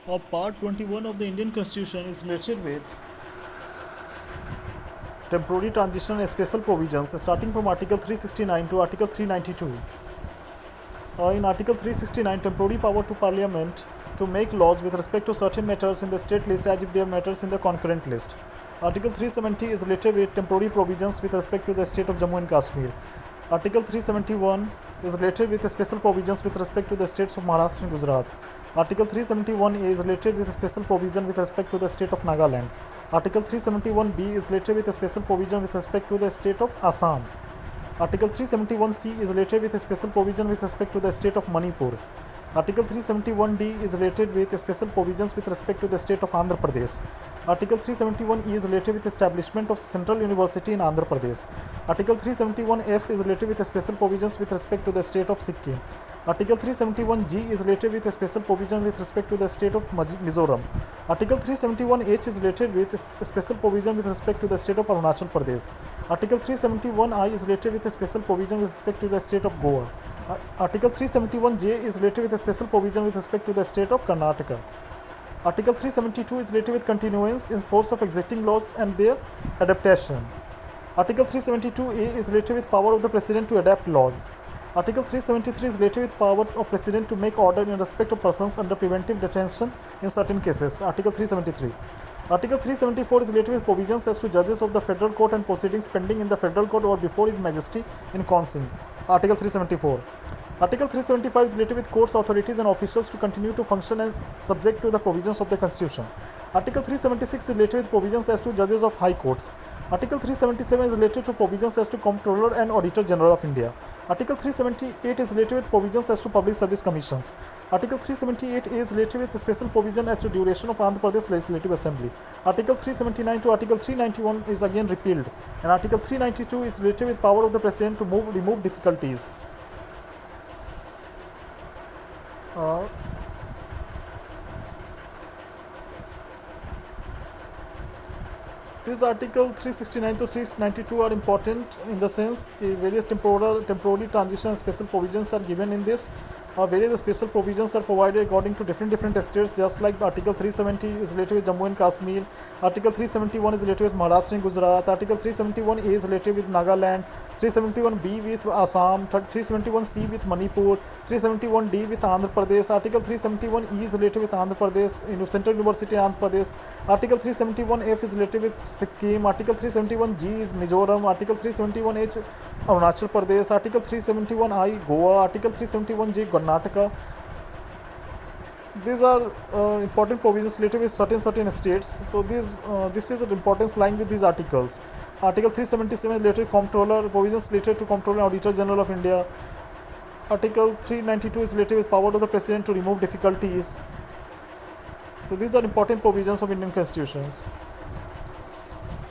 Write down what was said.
Part 21 of the Indian Constitution is related with temporary transition and special provisions starting from Article 369 to Article 392. In Article 369, temporary power to Parliament to make laws with respect to certain matters in the state list as if they are matters in the concurrent list. Article 370 is related with temporary provisions with respect to the state of Jammu and Kashmir. Article 371 is related with special provisions with respect to the states of Maharashtra and Gujarat. Article 371A is related with special provision with respect to the state of Nagaland. Article 371B is related with a special provision with respect to the state of Assam. Article 371C is related with a special provision with respect to the state of Manipur. Article 371D is related with special provisions with respect to the state of Andhra Pradesh. Article 371E is related with establishment of Central University in Andhra Pradesh. Article 371F is related with special provisions with respect to the state of Sikkim. Article 371G is related with a special provision with respect to the state of Mizoram. Article 371H is related with a special provision with respect to the state of Arunachal Pradesh. Article 371I is related with a special provision with respect to the state of Goa. Article 371J is related with a special provision with respect to the state of Karnataka. Article 372 is related with continuance in force of existing laws and their adaptation. Article 372A is related with power of the President to adapt laws. Article 373 is related with power of President to make order in respect of persons under preventive detention in certain cases. Article 373. Article 374 is related with provisions as to judges of the Federal Court and proceedings pending in the Federal Court or before His Majesty in Council. Article 374. Article 375 is related with courts, authorities and officials to continue to function and subject to the provisions of the Constitution. Article 376 is related with provisions as to judges of high courts. Article 377 is related to provisions as to Comptroller and Auditor General of India. Article 378 is related with provisions as to public service commissions. Article 378A is related with a special provision as to duration of Andhra Pradesh Legislative Assembly. Article 379 to Article 391 is again repealed, and Article 392 is related with power of the President to remove difficulties. These Article 369 to 392 are important in the sense that various temporary transition and special provisions are given in this. Various special provisions are provided according to different states, just like Article 370 is related with Jammu and Kashmir. Article 371 is related with Maharashtra and Gujarat. Article 371A is related with Nagaland. 371B with Assam. 371C with Manipur. 371D with Andhra Pradesh. Article 371E is related with Andhra Pradesh, Central University Andhra Pradesh. Article 371F is related with Sikkim. Article 371G is Mizoram. Article 371H Arunachal Pradesh. Article 371I Goa. Article 371J Karnataka. These are important provisions related with certain states. So this is the importance lying with these articles. Article 377 related to Comptroller, provisions related to Comptroller and Auditor General of India. Article 392 is related with power of the President to remove difficulties. So these are important provisions of Indian constitutions.